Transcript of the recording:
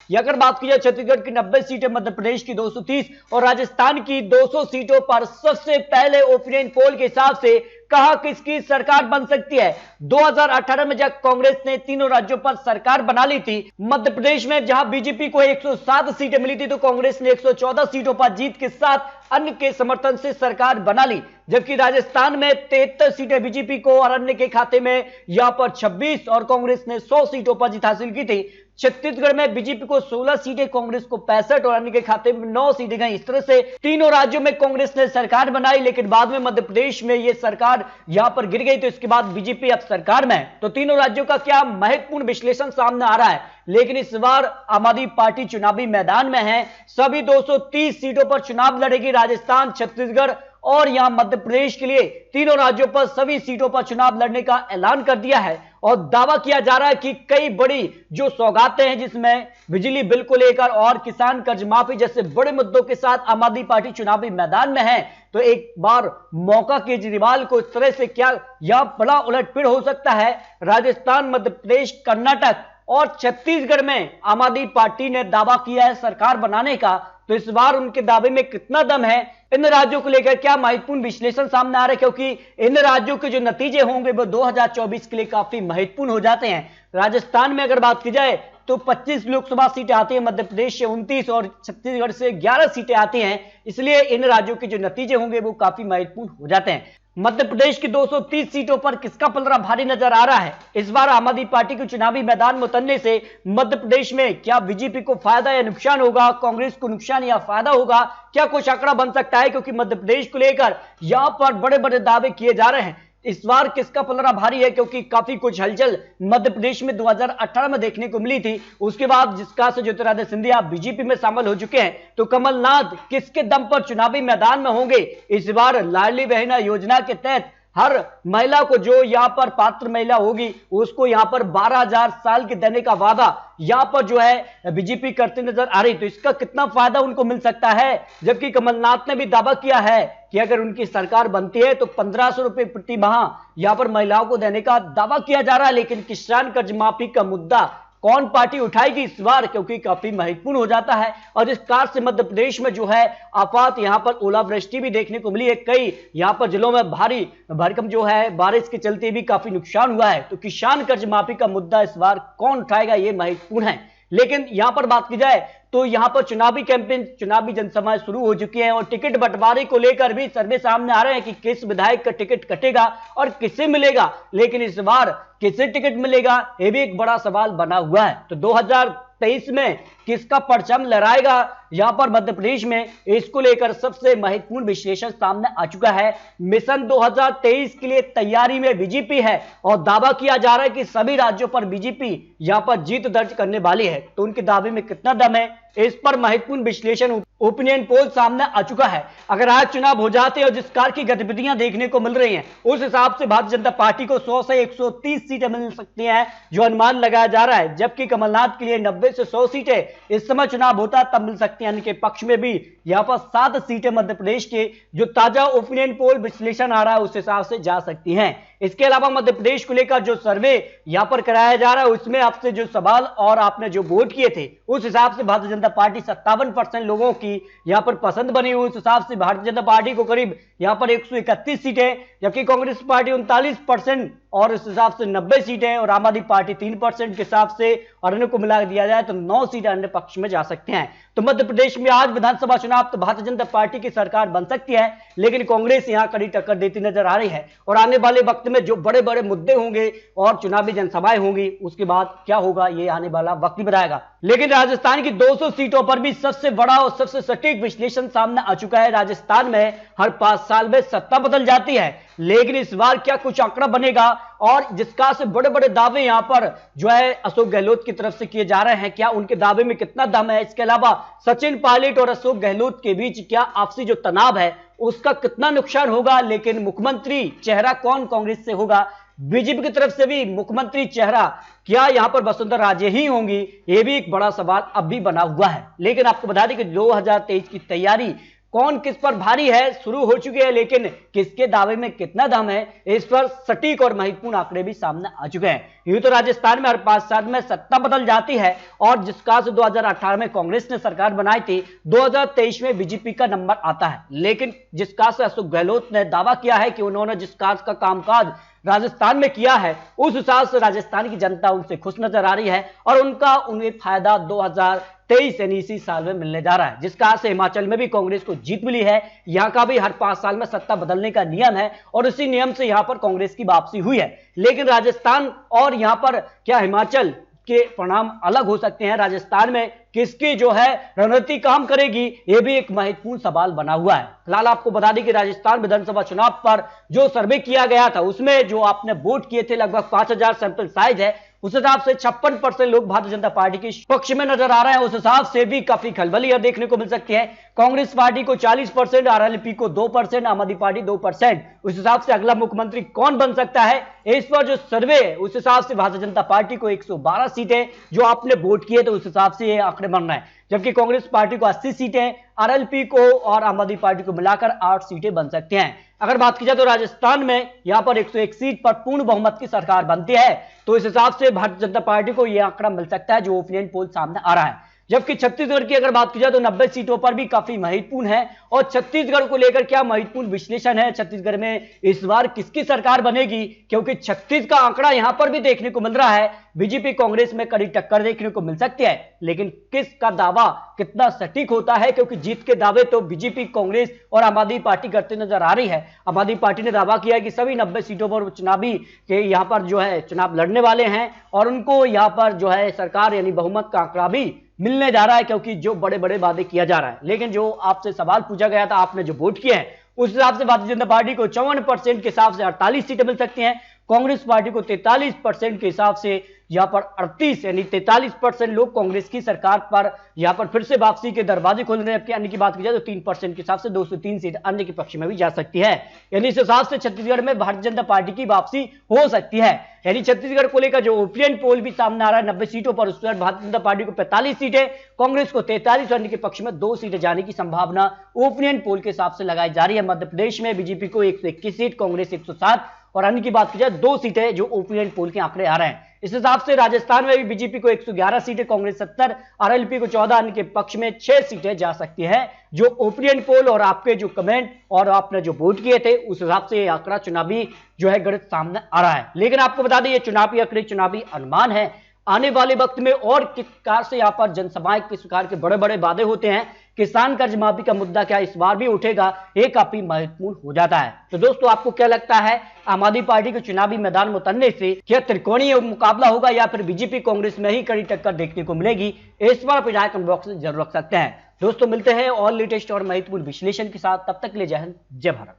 या अगर बात की जाए छत्तीसगढ़ की 90 सीटें, मध्य प्रदेश की 230 और राजस्थान की 200 सीटों पर सबसे पहले ओपिनियन पोल के हिसाब से कहा किसकी सरकार बन सकती है। 2018 में जब कांग्रेस ने तीनों राज्यों पर सरकार बना ली थी, मध्य प्रदेश में जहां बीजेपी को 107 सीटें मिली थी तो कांग्रेस ने 114 सीटों पर जीत के साथ अन्य के समर्थन से सरकार बना ली, जबकि राजस्थान में 73 सीटें बीजेपी को और अन्य के खाते में यहां पर 26 और कांग्रेस ने 100 सीटों पर जीत हासिल की थी। छत्तीसगढ़ में बीजेपी को 16 सीटें, कांग्रेस को 65 और अन्य के खाते में 9 सीटें गई। इस तरह से तीनों राज्यों में कांग्रेस ने सरकार बनाई, लेकिन बाद में मध्य प्रदेश में यह सरकार यहां पर गिर गई, तो इसके बाद बीजेपी अब सरकार में है। तो तीनों राज्यों का क्या महत्वपूर्ण विश्लेषण सामने आ रहा है, लेकिन इस बार आम आदमी पार्टी चुनावी मैदान में है। सभी 230 सीटों पर चुनाव लड़ेगी। राजस्थान, छत्तीसगढ़ और यहां मध्य प्रदेश के लिए तीनों राज्यों पर सभी सीटों पर चुनाव लड़ने का ऐलान कर दिया है और दावा किया जा रहा है कि कई बड़ी जो सौगातें हैं, जिसमें बिजली बिल को लेकर और किसान कर्ज माफी जैसे बड़े मुद्दों के साथ आम आदमी पार्टी चुनावी मैदान में है। तो एक बार मौका केजरीवाल को इस तरह से क्या यह बड़ा उलटफेर हो सकता है। राजस्थान, मध्य प्रदेश, कर्नाटक और छत्तीसगढ़ में आम आदमी पार्टी ने दावा किया है सरकार बनाने का, तो इस बार उनके दावे में कितना दम है, इन राज्यों को लेकर क्या महत्वपूर्ण विश्लेषण सामने आ रहा है, क्योंकि इन राज्यों के जो नतीजे होंगे वो 2024 के लिए काफी महत्वपूर्ण हो जाते हैं। राजस्थान में अगर बात की जाए तो 25 लोकसभा सीटें आती हैं, मध्य प्रदेश से 29 और छत्तीसगढ़ से 11 सीटें आती हैं, इसलिए इन राज्यों के जो नतीजे होंगे वो काफी महत्वपूर्ण हो जाते हैं। मध्य प्रदेश की 230 सीटों पर किसका पलड़ा भारी नजर आ रहा है। इस बार आम आदमी पार्टी के चुनावी मैदान में उतरने से मध्य प्रदेश में क्या बीजेपी को फायदा या नुकसान होगा, कांग्रेस को नुकसान या फायदा होगा, क्या कुछ आंकड़ा बन सकता है, क्योंकि मध्य प्रदेश को लेकर यहां पर बड़े बड़े दावे किए जा रहे हैं। इस बार किसका पलड़ा भारी है, क्योंकि काफी कुछ हलचल मध्य प्रदेश में 2018 में देखने को मिली थी। उसके बाद जिसका से ज्योतिरादित्य सिंधिया बीजेपी में शामिल हो चुके हैं, तो कमलनाथ किसके दम पर चुनावी मैदान में होंगे। इस बार लाडली बहना योजना के तहत हर महिला को, जो यहां पर पात्र महिला होगी, उसको यहां पर 12,000 साल के देने का वादा यहां पर जो है बीजेपी करते नजर आ रही, तो इसका कितना फायदा उनको मिल सकता है। जबकि कमलनाथ ने भी दावा किया है कि अगर उनकी सरकार बनती है तो 1500 रुपए प्रति माह यहां पर महिलाओं को देने का दावा किया जा रहा है। लेकिन किसान कर्ज माफी का मुद्दा कौन पार्टी उठाएगी इस बार, क्योंकि काफी महत्वपूर्ण हो जाता है। और इस कार से मध्य प्रदेश में जो है आपात यहां पर ओलावृष्टि भी देखने को मिली है, कई यहां पर जिलों में भारी भरकम जो है बारिश के चलते भी काफी नुकसान हुआ है। तो किसान कर्ज माफी का मुद्दा इस बार कौन उठाएगा, यह महत्वपूर्ण है। लेकिन यहां पर बात की जाए तो यहां पर चुनावी कैंपेन, चुनावी जनसभाएं शुरू हो चुकी हैं और टिकट बंटवारे को लेकर भी सर्वे सामने आ रहे हैं कि किस विधायक का टिकट कटेगा और किसे मिलेगा। लेकिन इस बार किसे टिकट मिलेगा, यह भी एक बड़ा सवाल बना हुआ है। तो 2023 में किसका परचम लहराएगा यहां पर मध्य प्रदेश में, इसको लेकर सबसे महत्वपूर्ण विश्लेषण सामने आ चुका है। मिशन 2023 के लिए तैयारी में बीजेपी है और दावा किया जा रहा है कि सभी राज्यों पर बीजेपी यहां पर जीत दर्ज करने वाली है। तो उनके दावे में कितना दम है, इस पर महत्वपूर्ण विश्लेषण ओपिनियन पोल सामने आ चुका है। अगर आज चुनाव हो जाते हैं और जिस कार की गतिविधियां देखने को मिल रही हैं, उस हिसाब से भारतीय जनता पार्टी को 100 से 130 सीटें मिल सकती हैं, जो अनुमान लगाया जा रहा है। जबकि कमलनाथ के लिए 90 से 100 सीटें इस समय चुनाव होता तब मिल सकती हैं। इनके पक्ष में भी यहां पर 7 सीटें मध्य प्रदेश के जो ताजा ओपिनियन पोल विश्लेषण आ रहा है उस हिसाब से जा सकती हैं। इसके अलावा मध्य प्रदेश को लेकर जो सर्वे यहां पर कराया जा रहा है, उसमें आपसे जो सवाल और आपने जो वोट किए थे, उस हिसाब से भारतीय जनता पार्टी 57% लोगों की यहां पर पसंद बनी हुई। उस हिसाब से भारतीय जनता पार्टी को करीब यहां पर 131 सीटें, जबकि कांग्रेस पार्टी 39% और इस हिसाब से 90 सीटें और आम आदमी पार्टी 3% के हिसाब से, और अन्य को मिला दिया जाए तो 9 सीटें अन्य पक्ष में जा सकते हैं। तो मध्य प्रदेश में आज विधानसभा चुनाव तो भारतीय जनता पार्टी की सरकार बन सकती है, लेकिन कांग्रेस यहां कड़ी टक्कर देती नजर आ रही है। और आने वाले वक्त में जो बड़े बड़े मुद्दे होंगे और चुनावी जनसभाएं होंगी, उसके बाद क्या होगा ये आने वाला वक्त ही बताएगा। लेकिन राजस्थान की 200 सीटों पर भी सबसे बड़ा और सबसे सटीक विश्लेषण सामने आ चुका है। राजस्थान में हर 5 साल में सत्ता बदल जाती है, लेकिन इस बार क्या कुछ आंकड़ा बनेगा, और जिसका से बड़े बड़े दावे यहां पर जो है अशोक गहलोत की तरफ से किए जा रहे हैं, क्या उनके दावे में कितना दम है। इसके अलावा सचिन पायलट और अशोक गहलोत के बीच क्या आपसी जो तनाव है उसका कितना नुकसान होगा। लेकिन मुख्यमंत्री चेहरा कौन कांग्रेस से होगा, बीजेपी की तरफ से भी मुख्यमंत्री चेहरा क्या यहां पर वसुंधरा राजे ही होंगी, यह भी एक बड़ा सवाल अब भी बना हुआ है। लेकिन आपको बता दें कि 2023 की तैयारी कौन किस पर भारी है शुरू हो चुकी है, लेकिन किसके दावे में कितना दम है इस पर सटीक और महत्वपूर्ण आंकड़े भी सामने आ चुके हैं। यूं तो राजस्थान में हर 5 साल में सत्ता बदल जाती है और जिसका से 2018 में कांग्रेस ने सरकार बनाई थी, 2023 में बीजेपी का नंबर आता है। लेकिन जिसका से अशोक गहलोत ने दावा किया है कि उन्होंने जिस काज का कामकाज राजस्थान में किया है उस हिसाब से राजस्थान की जनता उनसे खुश नजर आ रही है और उनका उन्हें फायदा 2023 यानी इसी साल में मिलने जा रहा है। जिसका से हिमाचल में भी कांग्रेस को जीत मिली है, यहां का भी हर 5 साल में सत्ता बदलने का नियम है और उसी नियम से यहां पर कांग्रेस की वापसी हुई है। लेकिन राजस्थान और यहां पर क्या हिमाचल के परिणाम अलग हो सकते हैं? राजस्थान में किसकी जो है रणनीति काम करेगी, यह भी एक महत्वपूर्ण सवाल बना हुआ है। फिलहाल आपको बता दें कि राजस्थान विधानसभा चुनाव पर जो सर्वे किया गया था उसमें जो आपने वोट किए थे लगभग 5000 सैंपल साइज है, उस हिसाब से 56% लोग भारतीय जनता पार्टी के पक्ष में नजर आ रहे हैं। उस हिसाब से भी काफी खलबली देखने को मिल सकती है। कांग्रेस पार्टी को 40%, आरएलपी को 2%, आम आदमी पार्टी 2%। उस हिसाब से अगला मुख्यमंत्री कौन बन सकता है इस पर जो सर्वे है उस हिसाब से भारतीय जनता पार्टी को 112 सीटें जो आपने वोट किए थे उस हिसाब से ये आंकड़े बन रहे हैं, जबकि कांग्रेस पार्टी को 80 सीटें, आरएलपी को और आम आदमी पार्टी को मिलाकर 8 सीटें बन सकती हैं। अगर बात की जाए तो राजस्थान में यहां पर 101 सीट पर पूर्ण बहुमत की सरकार बनती है, तो इस हिसाब से भारतीय जनता पार्टी को यह आंकड़ा मिल सकता है जो ओपिनियन पोल सामने आ रहा है। जबकि छत्तीसगढ़ की अगर बात की जाए तो 90 सीटों पर भी काफी महत्वपूर्ण है और छत्तीसगढ़ को लेकर क्या महत्वपूर्ण विश्लेषण है, छत्तीसगढ़ में इस बार किसकी सरकार बनेगी, क्योंकि 36 का आंकड़ा यहां पर भी देखने को मिल रहा है। बीजेपी कांग्रेस में कड़ी टक्कर देखने को मिल सकती है, लेकिन किसका दावा कितना सटीक होता है, क्योंकि जीत के दावे तो बीजेपी, कांग्रेस और आम आदमी पार्टी करते नजर आ रही है। आम आदमी पार्टी ने दावा किया है कि सभी 90 सीटों पर चुनावी के यहां पर जो है चुनाव लड़ने वाले हैं और उनको यहां पर जो है सरकार यानी बहुमत का आंकड़ा भी मिलने जा रहा है, क्योंकि जो बड़े बड़े वादे किया जा रहा है। लेकिन जो आपसे सवाल पूछा गया था, आपने जो वोट किए हैं उस हिसाब से भारतीय जनता पार्टी को 54% के हिसाब से 48 सीटें मिल सकती हैं, कांग्रेस पार्टी को 43% के हिसाब से यहां पर 38 यानी 43% लोग कांग्रेस की सरकार पर यहां पर फिर से वापसी के दरवाजे खोल रहे हैं। जबकि अन्य की बात की जाए तो 3% के हिसाब से 203 सीट अन्य के पक्ष में भी जा सकती है। यानी इस हिसाब से छत्तीसगढ़ में भारतीय जनता पार्टी की वापसी हो सकती है। यानी छत्तीसगढ़ को लेकर जो ओपिनियन पोल भी सामने आ रहा है 90 सीटों पर, उस पर भारतीय जनता पार्टी को 45 सीटें, कांग्रेस को 43 और अन्य के पक्ष में 2 सीटें जाने की संभावना ओपिनियन पोल के हिसाब से लगाई जा रही है। मध्य प्रदेश में बीजेपी को 121 सीट, कांग्रेस 107 और अन्य की बात की जाए 2 सीटें जो ओपिनियन पोल के आंकड़े आ रहे हैं। इस हिसाब से राजस्थान में भी बीजेपी को 111 सीटें, कांग्रेस 70, आरएलपी को 14, अन्य के पक्ष में 6 सीटें जा सकती है। जो ओपिनियन पोल और आपके जो कमेंट और आपने जो वोट किए थे उस हिसाब से यह आंकड़ा चुनावी जो है गणित सामने आ रहा है। लेकिन आपको बता दें ये चुनावी आंकड़े, चुनावी अनुमान है। आने वाले वक्त में और किस प्रकार से यहां पर जनसभाएं, किस प्रकार के बड़े बड़े वादे होते हैं, किसान कर्ज माफी का मुद्दा क्या इस बार भी उठेगा, ये काफी महत्वपूर्ण हो जाता है। तो दोस्तों आपको क्या लगता है, आम आदमी पार्टी के चुनावी मैदान में उतरने से क्या त्रिकोणीय मुकाबला होगा या फिर बीजेपी कांग्रेस में ही कड़ी टक्कर देखने को मिलेगी? इस पर अपनी राय कमेंट बॉक्स में जरूर रख सकते हैं। दोस्तों मिलते हैं और लेटेस्ट और महत्वपूर्ण विश्लेषण के साथ, तब तक के लिए जय हिंद, जय भारत।